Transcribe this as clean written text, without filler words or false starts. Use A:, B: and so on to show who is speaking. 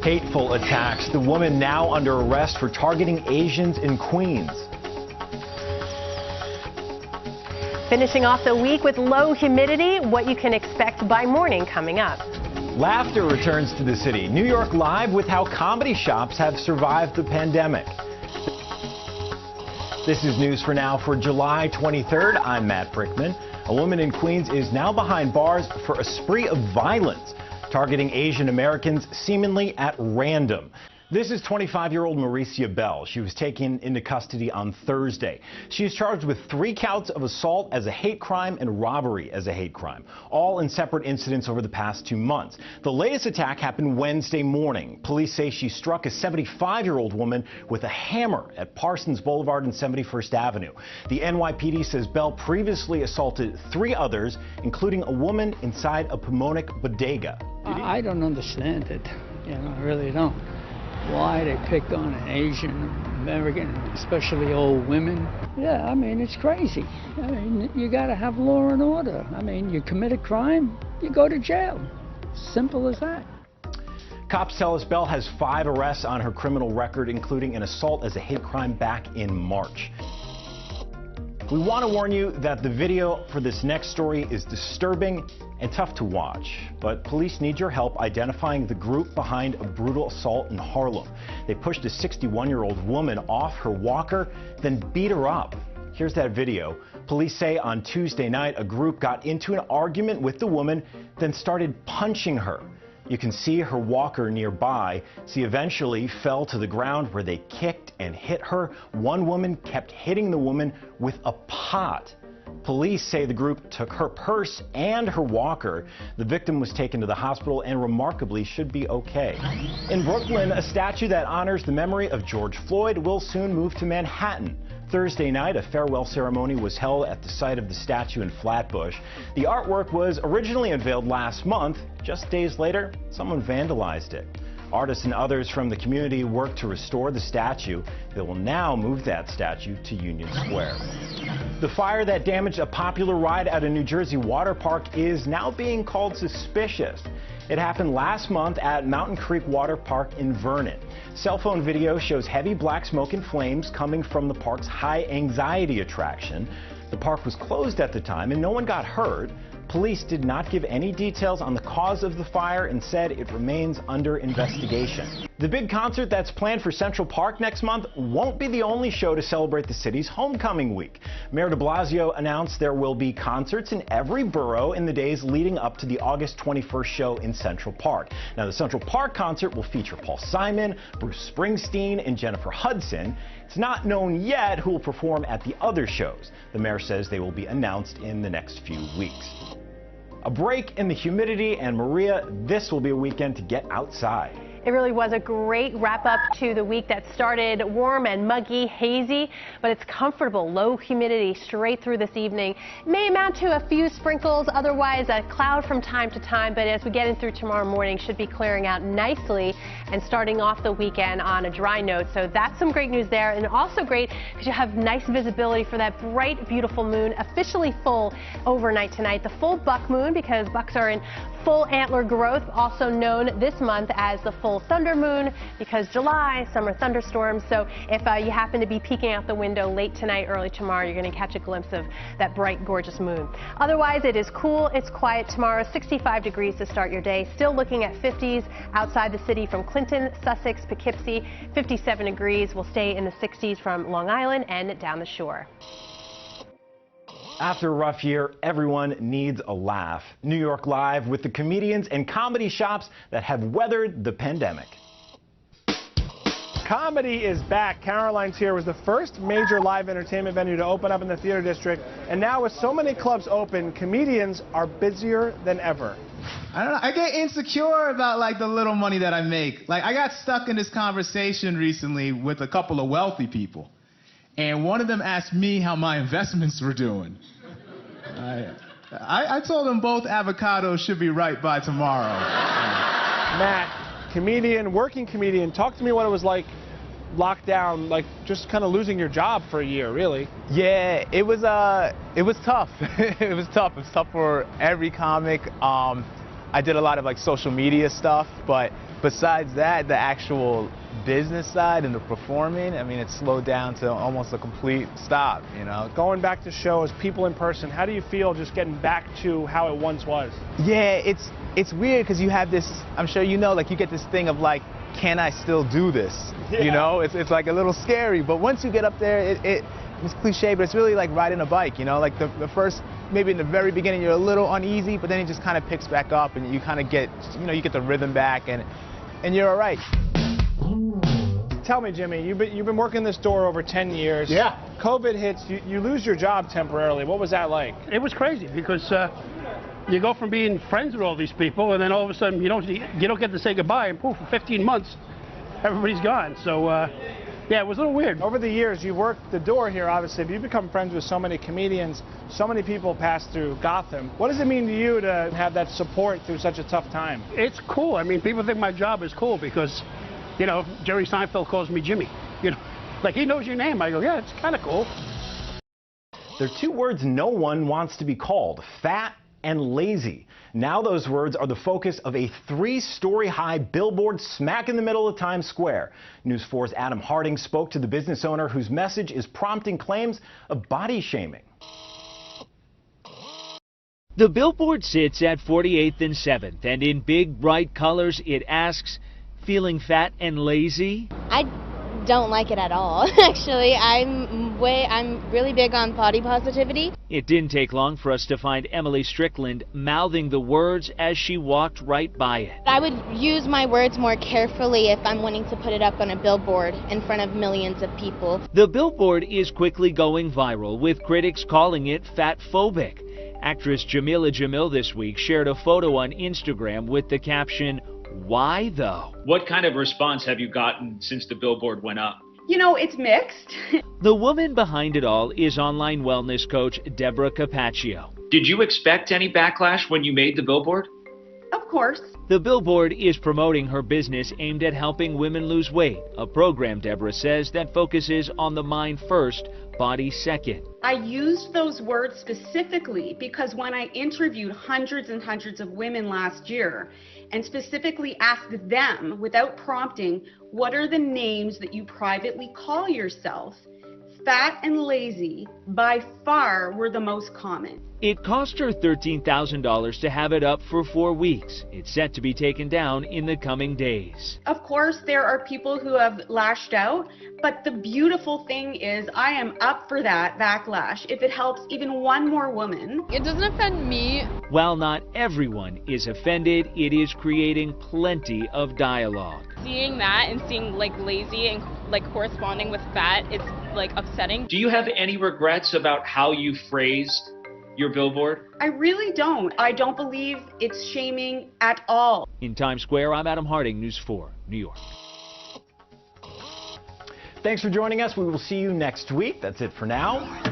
A: Hateful attacks. The woman now under arrest for targeting Asians in Queens.
B: Finishing off the week with low humidity, what you can expect by morning coming up.
A: Laughter returns to the city. New York Live with how comedy shops have survived the pandemic. This is News for Now for July 23rd. I'm Matt Brickman. A woman in Queens is now behind bars for a spree of violence, targeting Asian Americans seemingly at random. This is 25-year-old Mauricia Bell. She was taken into custody on Thursday. She is charged with 3 counts of assault as a hate crime and robbery as a hate crime, all in separate incidents over the past 2 months. The latest attack happened Wednesday morning. Police say she struck a 75-year-old woman with a hammer at Parsons Boulevard and 71st Avenue. The NYPD says Bell previously assaulted 3 others, including a woman inside a Pomona bodega.
C: I don't understand it. I really don't. Why they pick on an Asian American, especially old women. Yeah, I mean, it's crazy. I mean, you got to have law and order. I mean, you commit a crime, you go to jail. Simple as that.
A: Cops tell us Bell has 5 arrests on her criminal record, including an assault as a hate crime back in March. We want to warn you that the video for this next story is disturbing and tough to watch, but police need your help identifying the group behind a brutal assault in Harlem. They pushed a 61-year-old woman off her walker, then beat her up. Here's that video. Police say on Tuesday night, a group got into an argument with the woman, then started punching her. You can see her walker nearby. She eventually fell to the ground where they kicked and hit her. One woman kept hitting the woman with a pot. Police say the group took her purse and her walker. The victim was taken to the hospital and remarkably should be okay. In Brooklyn, a statue that honors the memory of George Floyd will soon move to Manhattan. Thursday night, a farewell ceremony was held at the site of the statue in Flatbush. The artwork was originally unveiled last month. Just days later, someone vandalized it. Artists and others from the community worked to restore the statue. They will now move that statue to Union Square. The fire that damaged a popular ride at a New Jersey water park is now being called suspicious. It happened last month at Mountain Creek Water Park in Vernon. Cell phone video shows heavy black smoke and flames coming from the park's high anxiety attraction. The park was closed at the time and no one got hurt. Police did not give any details on the cause of the fire and said it remains under investigation. The big concert that's planned for Central Park next month won't be the only show to celebrate the city's homecoming week. Mayor de Blasio announced there will be concerts in every borough in the days leading up to the August 21st show in Central Park. Now, the Central Park concert will feature Paul Simon, Bruce Springsteen, and Jennifer Hudson. It's not known yet who will perform at the other shows. The mayor says they will be announced in the next few weeks. A break in the humidity, and Maria, this will be a weekend to get outside.
B: It really was a great wrap-up to the week that started warm and muggy, hazy, but it's comfortable. Low humidity straight through this evening. May amount to a few sprinkles, otherwise a cloud from time to time, but as we get in through tomorrow morning, should be clearing out nicely and starting off the weekend on a dry note. So that's some great news there, and also great because you have nice visibility for that bright, beautiful moon, officially full overnight tonight. The full buck moon, because bucks are in full antler growth, also known this month as the full thunder moon, because July, summer thunderstorms. So if you happen to be peeking out the window late tonight, early tomorrow, you're going to catch a glimpse of that bright, gorgeous moon. Otherwise, it is cool, it's quiet tomorrow, 65 degrees to start your day. Still looking at 50s outside the city from Clinton, Sussex, Poughkeepsie. 57 degrees will stay in the 60s from Long Island and down the shore.
A: After a rough year, everyone needs a laugh. New York Live with the comedians and comedy shops that have weathered the pandemic.
D: Comedy is back. Caroline's Here was the first major live entertainment venue to open up in the theater district, and now with so many clubs open, comedians are busier than ever.
E: I don't know. I get insecure about like the little money that I make. Like I got stuck in this conversation recently with a couple of wealthy people. And one of them asked me how my investments were doing. I told them both avocados should be right by tomorrow.
D: Matt, comedian, working comedian, talk to me what it was like locked down, like just kind of losing your job for a year, really.
F: Yeah, it was tough. It was tough. It was tough for every comic. I did a lot of like social media stuff, but besides that, the actual business side and the performing, I mean, it's slowed down to almost a complete stop, you know.
D: Going back to shows, people in person, how do you feel just getting back to how it once was?
F: Yeah, it's weird because you have this, I'm sure you know, like you get this thing of like, can I still do this?
D: Yeah.
F: You know, it's like a little scary, but once you get up there, it's cliche, but it's really like riding a bike, you know, like the first, maybe in the very beginning you're a little uneasy, but then it just kind of picks back up and you kind of get, you know, you get the rhythm back and you're all right.
D: Tell me, Jimmy, you've been working this door over 10 years.
G: Yeah.
D: COVID hits, you lose your job temporarily. What was that like?
G: It was crazy because you go from being friends with all these people and then all of a sudden you don't get to say goodbye, and poof, for 15 months, everybody's gone. So, yeah, it was a little weird.
D: Over the years, you worked the door here, obviously. You've become friends with so many comedians, so many people pass through Gotham. What does it mean to you to have that support through such a tough time?
G: It's cool. I mean, people think my job is cool because, you know, Jerry Seinfeld calls me Jimmy. You know, like he knows your name. I go, yeah, it's kind of cool.
A: There are two words no one wants to be called: fat and lazy. Now those words are the focus of a 3-story high billboard smack in the middle of Times Square. News 4's Adam Harding spoke to the business owner whose message is prompting claims of body shaming.
H: The billboard sits at 48th and 7th, and in big, bright colors it asks, "Feeling fat and lazy?"
I: I don't like it at all. Actually, I'm really big on body positivity.
H: It didn't take long for us to find Emily Strickland mouthing the words as she walked right by it.
I: I would use my words more carefully if I'm wanting to put it up on a billboard in front of millions of people.
H: The billboard is quickly going viral, with critics calling it fat-phobic. Actress Jamila Jamil this week shared a photo on Instagram with the caption, "Why though?"
J: What kind of response have you gotten since the billboard went up?
K: You know, it's mixed.
H: The woman behind it all is online wellness coach Deborah Capaccio.
J: Did you expect any backlash when you made the billboard?
K: Of course.
H: The billboard is promoting her business aimed at helping women lose weight, a program, Deborah says, that focuses on the mind first, body second.
K: I used those words specifically because when I interviewed hundreds and hundreds of women last year and specifically asked them without prompting, what are the names that you privately call yourself? Fat and lazy by far were the most common.
H: It cost her $13,000 to have it up for 4 weeks. It's set to be taken down in the coming days.
K: Of course, there are people who have lashed out, but the beautiful thing is I am up for that backlash if it helps even one more woman.
L: It doesn't offend me.
H: While not everyone is offended, it is creating plenty of dialogue.
L: Seeing that and seeing like lazy and like corresponding with fat, it's like upsetting.
J: Do you have any regrets about how you phrased your billboard?
K: I really don't. I don't believe it's shaming at all.
H: In Times Square, I'm Adam Harding, News 4, New York.
A: Thanks for joining us. We will see you next week. That's it for now.